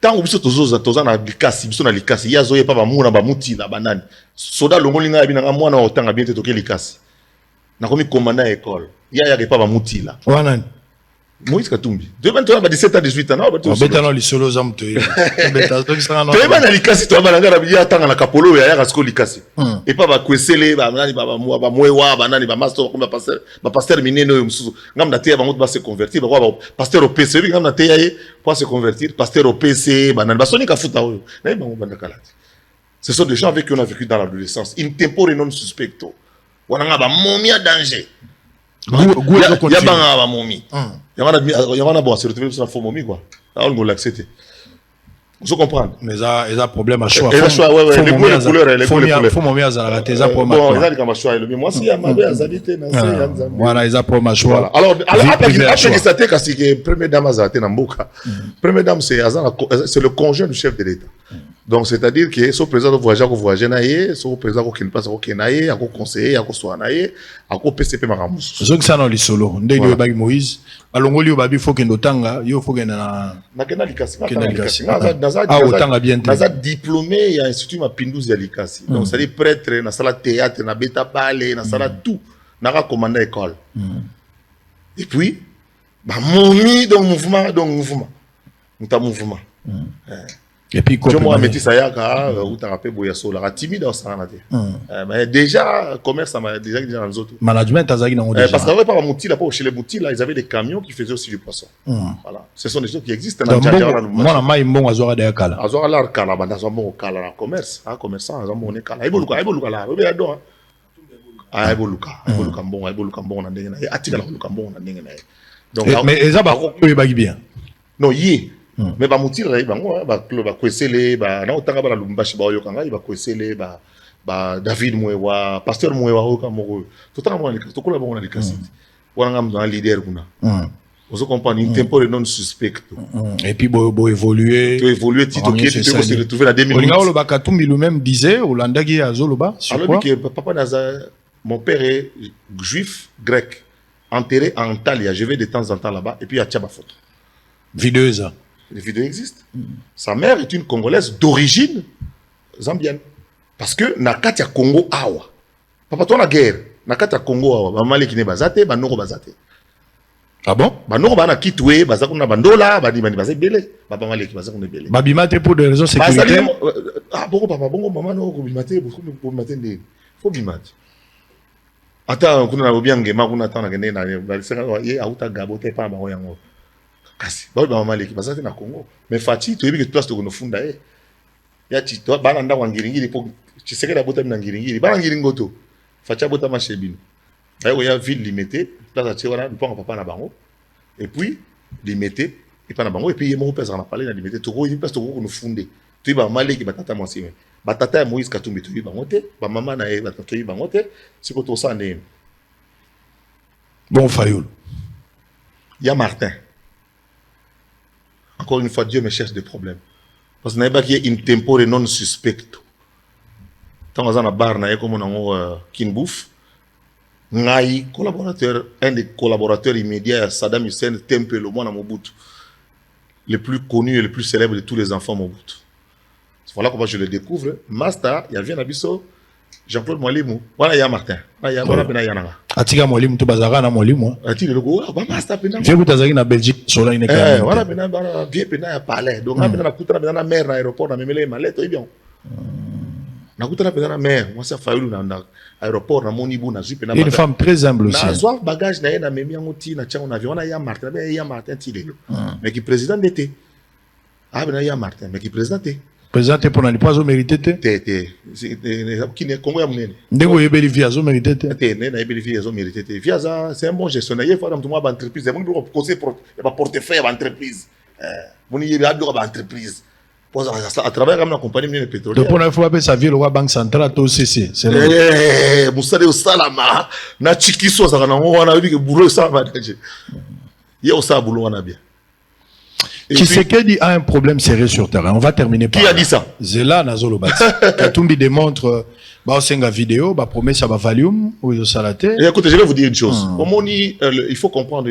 Tant biso toza na likasi biso na likasi ya zoye pa ba muna ba muti la banani soda longolinga ya binanga mwana otanga bien te toke likasi na komi commandant école ya pa ba muti la wanani Moïse Katumbi de 17 ans 18 ans ba betano li solo zam to beta to kisanga no te ba na likasi to ba na ngara ya tanga na kapolo ya kasko likasi et pa ba kwesele ba nani ba mwewa ba nani ba master comme ba pasteur minene yo mususu ngam na te ba ngoto ba se convertir ba pasteur au PC ngam na te ya pour se convertir pasteur au PC ba nani ba soni ka futa oyo na ba ngobanda kalati. Ce sont des gens avec qui on a vécu dans l'adolescence in tempore non suspecto wana nga ba momia danger ya banga ba momi y'a bon c'est retrouvé sur la forme momi quoi là on l'accepter vous comprenez mais ça il y a problème à choix les goûts les couleurs faut momi azala raté ça problème bon il y a comme choix le moi si ya mabe azalité na c'est voilà il y a problème à choix alors après que ça t'est kasi que première dame azalité na mboka première dame c'est le conjoint du chef de l'État. Donc, c'est-à-dire que ce président de voyager naïe, ce président qui ne passe au Kenaïe, à conseiller, à soit naïe, à PCP Maramous. Ce que ça n'a pas solo. Ndé yo bagi Moïse. Alongoli yo babi faut que ndotanga, yo faut que na. Na kena likasi. Otanga bien. Naza diplômé, il y a institut Mapindouz ya likasi. Donc, c'est-à-dire prêtre, na sala théâtre, na beta ballet, na sala tout, na commandant école. Et puis, bah momi donc mouvement. Muta mouvement. Et puis quoi moi metti sayaka ou ta rappelé boya sola timide au sanate mais déjà commerce ça m'a déjà dans les autres management azaki na déjà parce que pas mouti là pas chez les mouti là ils avaient des camions qui faisaient aussi du poisson voilà ce sont des choses qui existent dans moi na mai mbongo azora de kala azora la kala banda zo mbongo kala la commerce commerçant azo mbongo kala iboluka la obe ado iboluka mbongo na ndenge na atika la mbongo na ndenge na donc mais eza ba ko bagi bien non yi mais ba mutila là bango ba kwesele ba na otanga ba la lumbashi ba yokanga ba kwesele ba David Mwewa pasteur Mwewa oka moko totanga mona likasi tokola bango na likasi wana ngam dans leader kuna vous comprenez une tempo non suspect et puis bo évoluer tito qui était se retrouver la 2000 Olinga lo Katumbi lui-même disait Olanda qui azoloba sur quoi alors que papa Naza mon père est juif grec enterré en Antalya je vais de temps en temps là-bas et puis il y a Tchaba photo vidéo. Les vidéos existent. Sa mère est une Congolaise d'origine zambienne. Parce que na kati ya Congo awa. Papa toi la guerre, na kati ya Congo awa, ba Maliki ne bazate, ba noko bazate. Ah bon? Ba noko ba na kitwe, bazako na bandola, ba di bazé belé, ba Maliki bazako na belé. Ba bimate pour des raisons sécuritaires. Ah bongo papa, bongo maman no ko bimate, ko bimate ndé. Faut bimate. Ata kuna na obiange ma kuna tana kende na ba sera ye auta gabo te pa ba yango. Kasi ba Maliki bazate na Congo. Mais Fati to yebi que place to ko no funda e. Ya ti to ba na ndwa ngiringiri po Tshisekedi abota na ngiringiri. Ba ngiringo to. Fati abota ma chebino. Ayo ya ville limitée, place à Tchewana, nous prenons papa na bango. Et puis limité et pas na bango et puis yemo pesa na parler na limité to ko place to ko no funde. Tu ba Maliki batata mo sime. Batata ya Moïse Katumbi to yi bango te, ba mama na e batata yi bango te, c'est ko to ça né. Bon Fayoul. Il y a Martin. Encore une fois, Dieu me cherche des problèmes. Parce que n'a pas qu'il y ait une tempore non suspecto. Tant que ça na bar na comme on Kinbouf, ngai collaborateur, un des collaborateurs immédiats à Saddam Hussein, Tempe le monde à Mobutu, le plus connu et le plus célèbre de tous les enfants Mobutu. Voilà comment je le découvre. Masta, il y a bien Abisso, Jean-Claude Moualimou, voilà il y a Martin, voilà ben Yananga. Atika Moualimou to bazara na Moualimou. Atika le go, ba Masta pena. J'ai vu tazaki na Belgique sur la ineka. Voilà ben bien pena ya palais. Donc na ben na kutra ben na mer na aéroport na memele maleto bien. Na kutra ben na mer, moi ça Fayoulou na aéroport na Monibu na jupe na. Une femme très humble aussi. Na soif bagage na memi ngoti na tchang en avion na ya Martin, ben ya Martin tile. Mais qui président d'été. Ah ben ya Martin, mais qui président d'été. Présenté pour n'aller pas au mérité. Qui n'est Congo Yamouné. Ndego yebeli via zo mérité. C'est un bon gestionnaire. Il faut que tu aies une entreprise. Il faut que tu aies un portefeuille d'entreprise. Il faut que tu aies une entreprise. À travers la compagnie pétrolière. Donc, pour la fois, ça vient la Banque centrale, tout CC. C'est le Moussade au Salama. Na Chikiso, ça a dit que boulot ça va. Il y a aussi un boulot on a bien. Tshisekedi a un problème sérieux sur terrain. On va terminer par. Qui a dit ça? Zela Nazolo Bati. Katumbi démontre, une vidéo, promet ça va Valium, ou il salate. Écoutez, je vais vous dire une chose. Il faut comprendre,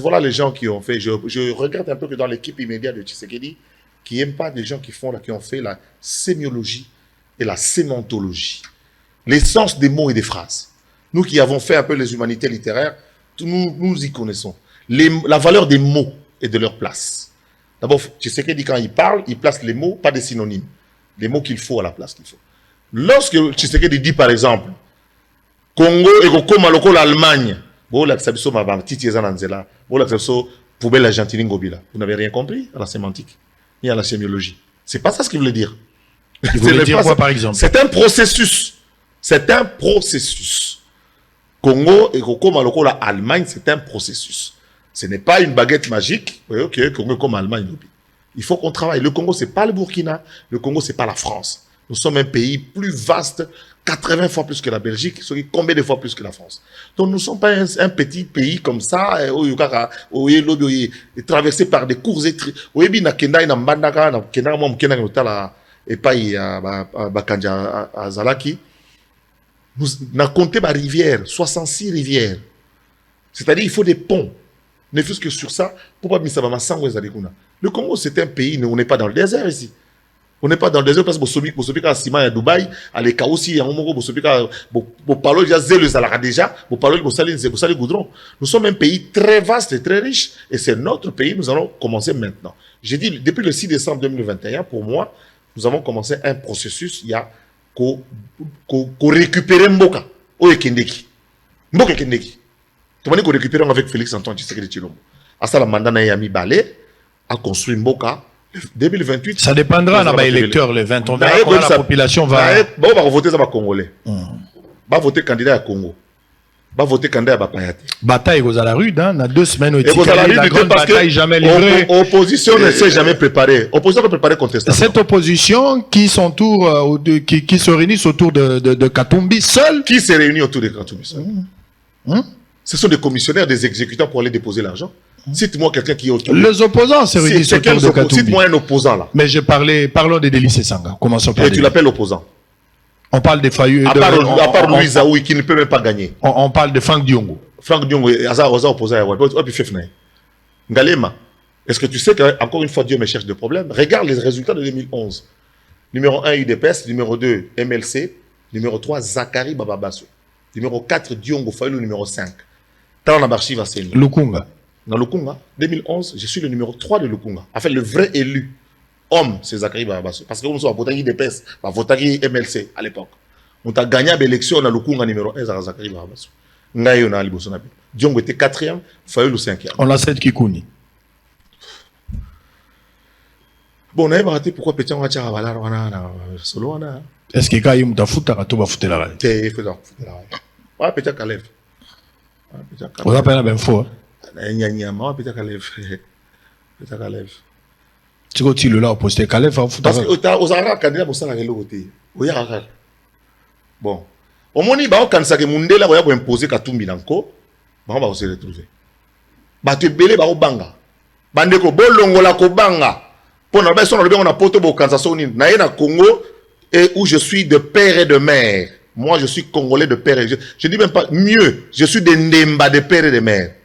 voilà les gens qui ont fait. Je regrette un peu que dans l'équipe immédiate de Tshisekedi, qui n'aiment pas des gens qui ont fait la sémiologie et la sémantologie. L'essence des mots et des phrases. Nous qui avons fait un peu les humanités littéraires, nous y connaissons. La valeur des mots et de leur place. D'abord, Tshisekedi, quand il parle, il place les mots, pas des synonymes. Les mots qu'il faut à la place qu'il faut. Lorsque Tshisekedi dit, par exemple, Congo et Kokoma loko l'Allemagne, vous n'avez rien compris à la sémantique ni à la sémiologie. C'est pas ça ce qu'il voulait dire. Il voulait dire quoi, par exemple? C'est un processus. C'est un processus. Congo et Kokoma loko l'Allemagne, c'est un processus. Ce n'est pas une baguette magique. Oui, ok, Congo comme Allemagne. Il faut qu'on travaille. Le Congo, c'est pas le Burkina. Le Congo, c'est pas la France. Nous sommes un pays plus vaste, 80 fois plus que la Belgique, combien de fois plus que la France. Donc nous ne sommes pas un petit pays comme ça, traversé par des cours étriers. Oui, na kenda na mbandaka na kenda mo mkenda ngotala epai bakanja azalaki. Nous na compté ma rivière, 66 rivières. C'est-à-dire il faut des ponts. Ne fût-ce que sur ça, pourquoi le Congo, c'est un pays, on n'est pas dans le désert ici. On n'est pas dans le désert parce que Bosobika à Sima à Dubaï, à l'Eka aussi, à Momo, Bosobika, Bopalo déjà zèle Zalara déjà, Bopalo Bossali Goudron. Nous sommes un pays très vaste et très riche et c'est notre pays, nous allons commencer maintenant. J'ai dit, depuis le 6 décembre 2021, pour moi, nous avons commencé un processus, il y a qu'on récupère Mboka, Kendeki. Mboka Kendeki. Tu m'as dit qu'on récupère avec Félix Antoine Tshisekedi Tshilombo. À ça, la mandat n'a Yami Balé a construit Mboka. 2028. Ça dépendra de l'électeur, le 20. On verra comment la population va. Bon, on va voter ça, Congolais. Va voter candidat à Congo. Va voter candidat à Bapayate. Bataille aux à la rue, dans 2 semaines. Et vous allez la grande bataille jamais livrée. Opposition ne s'est jamais préparée. Opposition ne préparée contestation. Cette opposition qui se réunit autour de Katumbi seul. Qui se réunit autour de Katumbi seul? Ce sont des commissionnaires, des exécutants pour aller déposer l'argent. Cite-moi quelqu'un qui est autour. Les opposants se réunissent autour de Katumbi. Cite-moi un opposant là. Mais parlons de Délice Sanga. Commençons par. Et tu l'appelles opposant. On parle de Fayou. À part Louis Zaoui qui ne peut même pas gagner. On parle de Franck Diongo. Franck Diongo, opposant à Ngalema, est-ce que tu sais qu'encore une fois Dieu me cherche des problèmes? Regarde les résultats de 2011. Numéro 1, UDPS. Numéro 2, MLC. Numéro 3, Zachary Bababasso. Numéro 4, Diongo Fayulu. Numéro 5. Dans l'archive à Séni. Lukunga. Dans Lukunga, 2011, je suis le numéro 3 de Lukunga. En fait, le vrai élu, homme, c'est Zachary Bababasso. Parce que nous sommes voté UDPS, voté MLC à l'époque. On a gagné l'élection dans Lukunga numéro 1, Zachary Bababasso. Ngayo na liboso na. Diongo était 4e, Fayulu 5e. On a 7 Kikouni. Bon, on a raté pourquoi Pétian va tirer à Balar, solo. Est-ce que quand il m'a foutu à tout va foutre la règle? T'es fait dans la règle. Ouais, Pétian Kalev. On appelle la même fois. Nyanyama, Pétian Kalev. Pétian Kalev. Tu vois, tu le là au poste Kalev, parce que aux Arabes, candidat pour ça, la côté. Bon. Au moment où quand ça que Mundela va imposer Katumbi Lanko, on va se retrouver. Bah tu belé ba obanga. Bandeko bolongola ko banga. Pour na besoin on a poto bo Kansasoni na Congo et où je suis de père et de mère. Moi je suis congolais de père et je dis même pas mieux, je suis de Ndemba de père et de mère.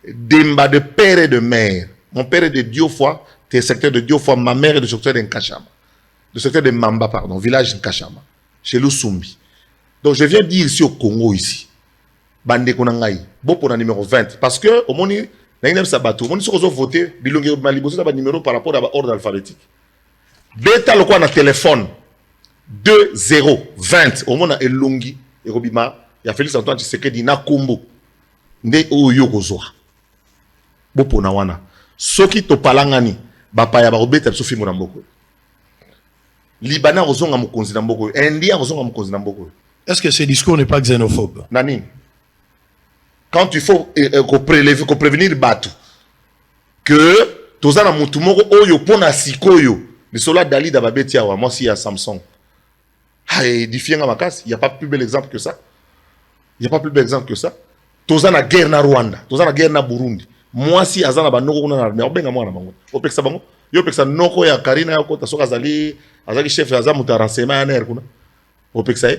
Demba de père et de mère. Mon père est de Diofwa, t'es secteur de Diofwa, ma mère est du secteur de Nkachama. Le secteur de Mamba pardon, village Nkachama, chez Lusumbi. Donc je viens dire ici au Congo ici. Bande konangai, bon pour le numéro 20 parce que au moni na sabato, moni soko voter bilongi maliboso na ba numéro par rapport à l'ordre alphabétique. Beta le quoi na téléphone 2020 au mona elongi et robima ya Félix Antoine Tshisekedi na Kombo. Nde oyo kozwa. Bon pour na wana. Soki to palangani ba pa ya ba robeta so fimo na mboko. Libanais ozonga mokonzi na mboko. Indien ozonga mokonzi na mboko. Est-ce que ce discours n'est pas xénophobe? Nani? Quand il faut prévenir Batu, que tous les gens oyo pona sikoyo, les soldats d'Ali d'Ababetia, moi si à Samsung. Il n'y a pas plus bel exemple que ça. Il n'y a pas plus bel exemple que ça. Tous la guerre na Rwanda, tous la guerre na Burundi. Moi si azana banoko na armée, obenga mwana bango. Opeksa bango. Yo peksa noko ya Karina ya kota soka azali chef ya zamu ta renseignement na kuna. Opeksa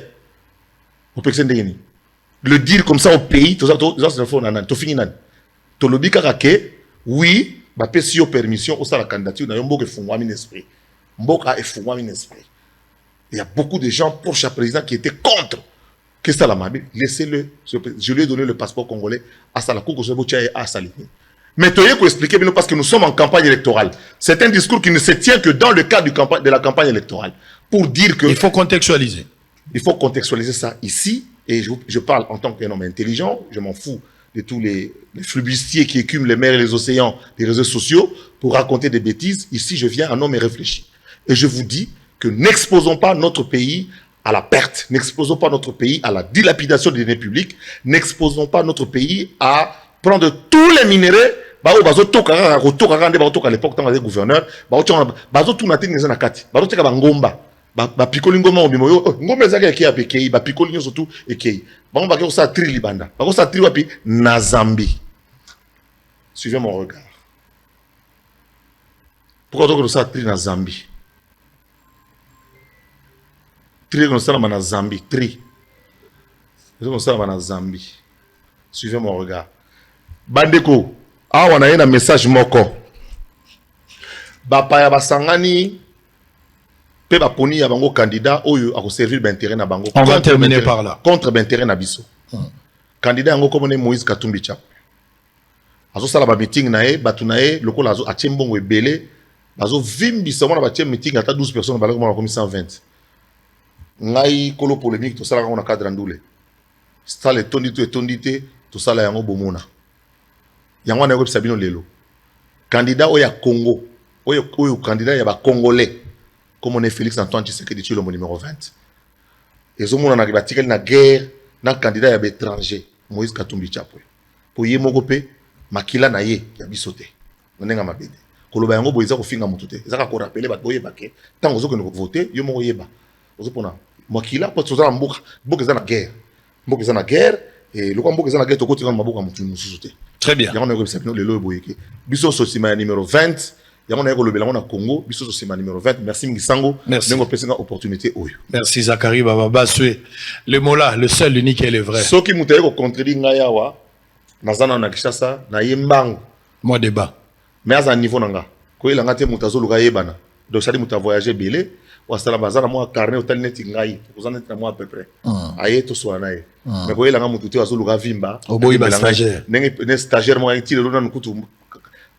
le dire comme ça au pays, tout ça, tu finis nan. Tu le dis que oui, bah si yo permission au la candidature, na yombo ke fungwa min esprit. Mboka e fungwa min esprit. Il y a beaucoup de gens proches à président qui étaient contre. Qu'est-ce que ça la mabe? Laissez-le. Je lui ai donné le passeport congolais à Salakou, à Salini. Mais tu as expliquer parce que nous sommes en campagne électorale. C'est un discours qui ne se tient que dans le cadre de la campagne électorale. Pour dire que il faut contextualiser. Il faut contextualiser ça ici, et je parle en tant qu'un homme intelligent, je m'en fous de tous les flibustiers qui écument les mers et les océans des réseaux sociaux pour raconter des bêtises. Ici, je viens un homme réfléchi. Et je vous dis que n'exposons pas notre pays à la perte, n'exposons pas notre pays à la dilapidation des deniers publics, n'exposons pas notre pays à prendre tous les minéraux, à l'époque, quand on était gouverneur, ba pikoli ngoma obimo yo ngoma ezaka ki apekei ba pikoli nyo surtout ekei bango ba ko sa tri libanda ba ko sa tri wapi na Zambie. Suivez mon regard. Pourquoi donc ça tri na Zambie? Tri comme ça na Zambie, tri. Comme ça na Zambie. Suivez mon regard. Bandeko, awa na yena message moko. Ba pa ya basangani pe ba poni ya bango candidat oyo a servir d'intérêt na bango. On va terminer par là. Contre d'intérêt na biso. Candidat yango comme Moïse Katumbi Tchap. Azo sala ba meeting na e batu na e lokola azo atiembongo ebele bazo vimbisa mona ba tie meeting ata 12 personnes ba comme 120. Ngai kolo polémique to sala ngona cadre ndule. Sala etondite to sala yango bomona. Yango na ko sabino lelo. Candidat oya Congo, oyo candidat ya ba congolais. Comme on est Félix Antoine Tshisekedi tu le numéro 20. Et zo mona na batikeli na guerre na candidat ya étranger Moïse Katumbi Tchapwe. Pour ye moko pe makila na ye ya bisote. Ndenga mabede. Koloba yango boiza ko finga mututé. Ezaka ko rappeler ba boye baké. Tant ozo ko voter yo moko yeba. Ozo pona makila po tsoza mboka. Mboka za na guerre. Mboka za na guerre et le mboka za na guerre to ko tika maboka mutu mususuté. Très bien. Yango na ko sepino lelo boyeke. Biso sosima numéro 20. Yango ko lobela na Congo, biso sosima numéro 20. Merci Ngisango. Nengo pesa opportunité oyo. Merci Zachary Bababasso. Le mot là, le seul, l'unique et le vrai. Ce qui m'a ko contredire ngayawa nazana na Kishasa na yembango. Moi débat. Mais à un niveau nanga. Ko ilanga te mutazo luka yebana. Donc ça dit muta voyager belé wasala bazana moi carnet otali neti ngai kozana neti na moi à peu près aye to so na ye mais boye langa mutu te azoluka vimba oboyi ba stagiaire ne stagiaire moi ti le na kutu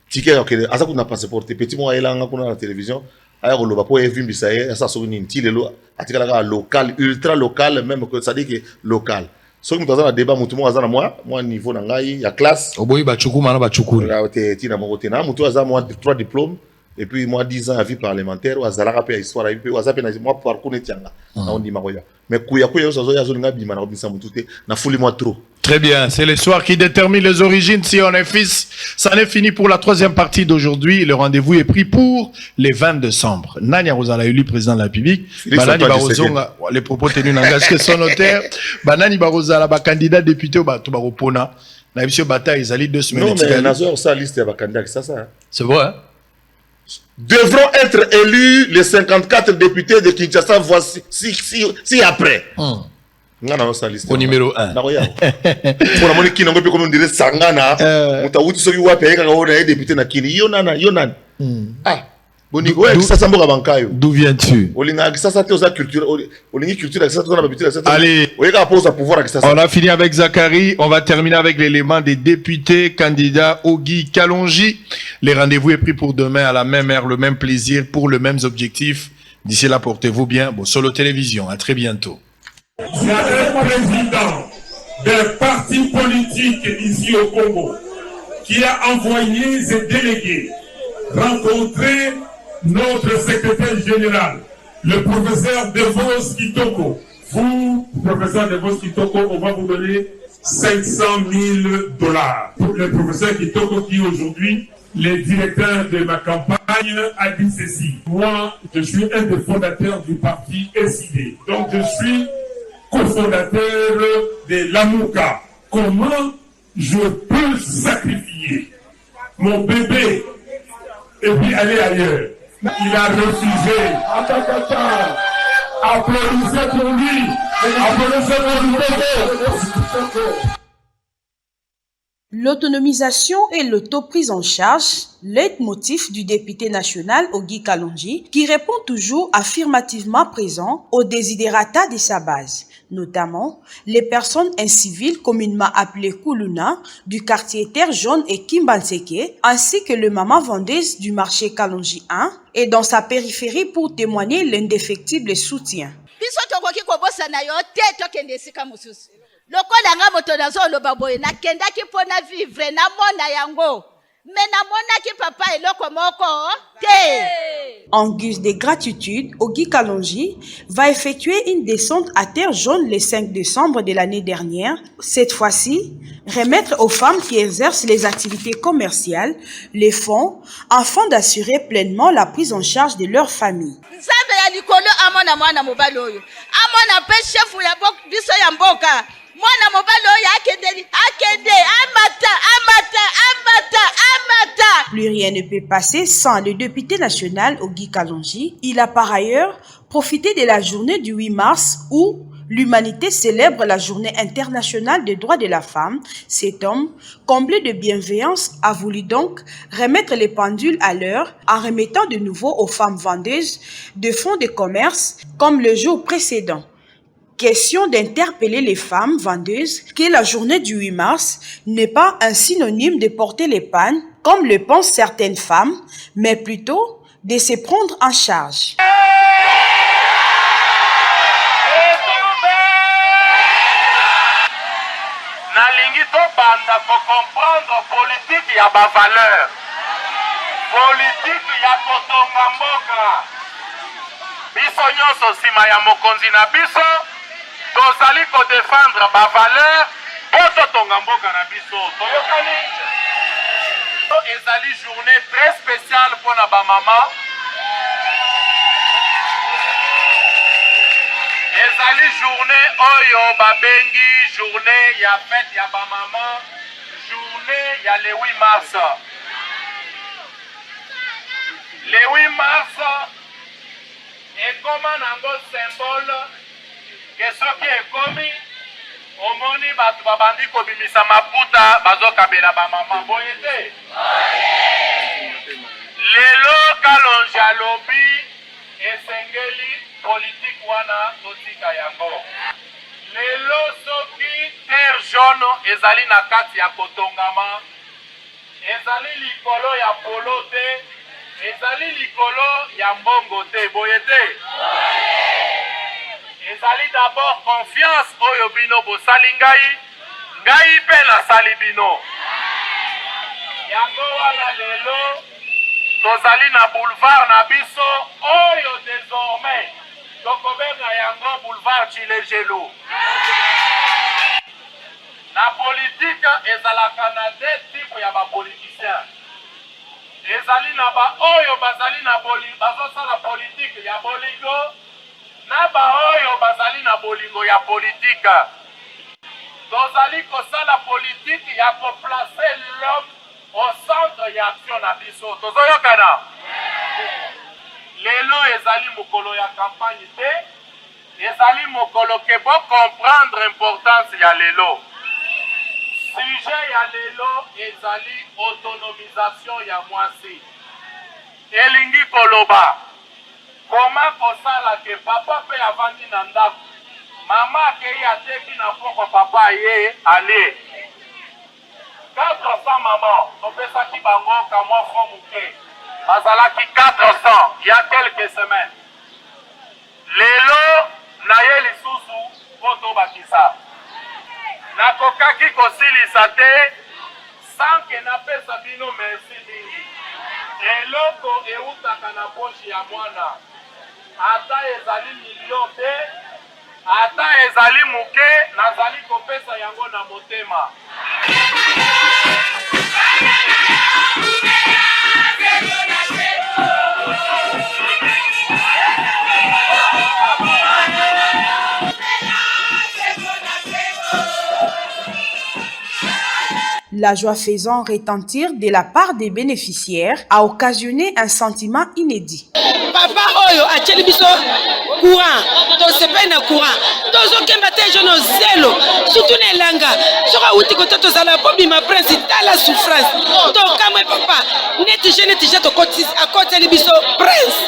ticket ok asa kuna passeport petit moi elanga kuna na télévision aya koloba po evimbisa ye asa so ni ti lelo atikala ka local ultra local même que ça dit que local so mutu azana débat mutu mo azana moi niveau na ngai ya classe oboyi ba chukuma na ba chukuri là ti na mo na mutu azana moi 3 diplômes et puis moi 10 ans à vie parlementaire ou azalaka pe histoire et puis wazape na moi parcours netianga na on dit makoya mais kuya zo ya zo linga bima na obisa mutu te na fuli moi trop. Très bien, c'est l'histoire qui détermine les origines. Si on est fils, ça n'est fini pour la troisième partie d'aujourd'hui. Le rendez-vous est pris pour les 20 décembre. Nania Rosala élu président de la République. Banani Barozonga, les propos tenus dans le son notaire. Banani Barozala, candidat député au Baropona. La mission bataille, ils allaient 2 semaines. Non, mais Nazor, ça liste de candidats, ça. C'est vrai, hein? Devront être élus les 54 députés de Kinshasa voici si après. Au numéro 1. Pour la monnaie qui n'a pas comme on dirait Sangana, on t'a oublié ce qui va payer quand on est député na Kini. Yonan. Ah, d'où viens-tu? Allez, on a fini avec Zachary. On va terminer avec l'élément des députés candidats Ogi Kalonji. Les rendez-vous est pris pour demain à la même heure, le même plaisir, pour le même objectif. D'ici là, portez-vous bien. Bon, Solo Télévision. À très bientôt. Il y a un président d'un parti politique ici au Congo qui a envoyé ses délégués rencontrer notre secrétaire général, le professeur Devos Kitoko. Vous, professeur Devos Kitoko, on va vous donner 500 000 $. Pour le professeur Kitoko qui aujourd'hui, le directeur de ma campagne a dit ceci. Moi, je suis un des fondateurs du parti SID. Donc je suis cofondateur de l'Amouka. Comment je peux sacrifier mon bébé et puis aller ailleurs? Il a refusé. Applaudissez pour lui. Applaudissez pour lui. L'autonomisation et l'auto-prise en charge, leitmotiv du député national Ogi Kalonji, qui répond toujours affirmativement présent aux désidérata de sa base, notamment les personnes inciviles communément appelées Kuluna, du quartier Terre Jaune et Kimbanseke, ainsi que le maman vendeuse du marché Kalonji 1 et dans sa périphérie pour témoigner l'indéfectible soutien. Lokola nga moto nazo loba boye nakendaki pona vivre na mona yango mais na monaki papa eloko moko te. En guise de gratitude, Ogi Kalonji va effectuer une descente à Terre Jaune le 5 décembre de l'année dernière. Cette fois-ci, remettre aux femmes qui exercent les activités commerciales les fonds afin d'assurer pleinement la prise en charge de leur famille. Nzambe ya likolo amona mwana mobali oyo amona pe chef ya biso ya mboka. Plus rien ne peut passer sans le député national Ogi Kalonji. Il a par ailleurs profité de la journée du 8 mars où l'humanité célèbre la journée internationale des droits de la femme. Cet homme, comblé de bienveillance, a voulu donc remettre les pendules à l'heure en remettant de nouveau aux femmes vendeuses de fonds de commerce comme le jour précédent. Question d'interpeller les femmes vendeuses que la journée du 8 mars n'est pas un synonyme de porter les pannes, comme le pensent certaines femmes, mais plutôt de se prendre en charge. Nalingi to banda ko comprendre politique ya ba valeur. Politique ya kotonga mboka. Biso nyonso sima ya mokonzi na biso. Tozali ko défendre ba valeur poto tonga mboka na biso. Toyokani. Ezali journée très spéciale pour na ba mama. Ezali journée oyo babengi journée ya fête ya ba mama, journée ya le 8 mars. Le 8 mars ekoma nango symbole que soki ekomi omoni bato babandi kobimisa maputa bazokabela bamama boye te. Lelo Kalonji alobi esengeli politique wana totika yango. Lelo soki terre jaune ezali na kati ya kotongama, ezali likolo ya polo te, ezali likolo ya mbongo te, boye te. Ezali d'abord confiance oyo bino bosali ngai, ngai pe nasali bino. Yango wana lelo tozali na boulevard na biso oyo désormais tokobenga yango boulevard Chilejelu. Na politique ezalaka na deux types ya bapoliticiens. Ezali na ba oyo bazali na bazosala politique ya bolingo, na ba oyo bazali na bolingo ya politique. Tozali kosala politique ya koplacer l'homme au centre ya action na biso. Tozoyokana. Lelo ezali mokolo ya campagne te, ezali mokolo ke bo comprendre importance ya lelo. Sujet ya lelo ezali autonomisation ya mwasi. Elingi koloba koma kosala ke papa pe avandi na ndako, mama akei ateki na poko papa ye ale 400 maman topesaki bango kamwa franc muke, bazalaki 400 il y a quelques semaines. Lelo na ye lisusu poto bakisa nakokaki kosilisa te sanke napesa bino merci mingi. Eloko eutaka na poche ya mwana, ata ezali million te, ata ezali muke, nazali kopesa yango na motema. La joie faisant retentir de la part des bénéficiaires a occasionné un sentiment inédit. Papa oyo acheli biso courant, to sepe na courant, tozo kemba te jono zelo, surtout na elanga, soka uti koto to sala pobi ma prince tala souffrance. To kamwe papa, neti jene tija to kotis akoteli biso prince.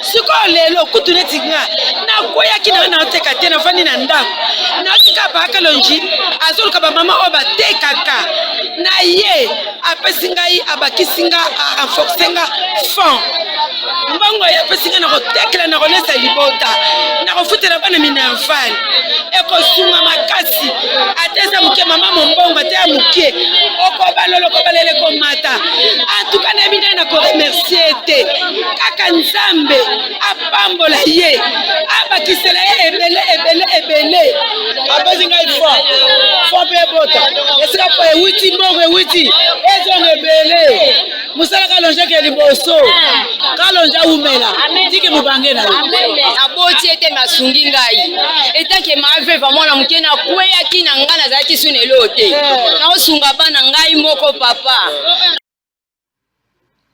Siko lelo kutu neti nga, na koya kina na oteka te na fani na ndako. Na otika pa akalonji, azolu kaba mama oba te kaka. Na ye apesingai abakisinga afoxenga fond. Mbongo ya pesinga na kotekela na konesa libota na kofutela bana minafali ekosunga makasi ateza muke mama mbongo te muke okobalolo kobalele komata antuka na bina na ko remercier te kaka nzambe apambola ye abakisela ye ebele apesinga ifo pe bota esika po ewiti mbongo ewiti ezonga ebele musala kalonje ke liboso kalonja umela tiki mubange na aboti ete masungi ngai etake mave mwana muke na kweya kina ngana zaki sunelo te na osunga bana ngai moko papa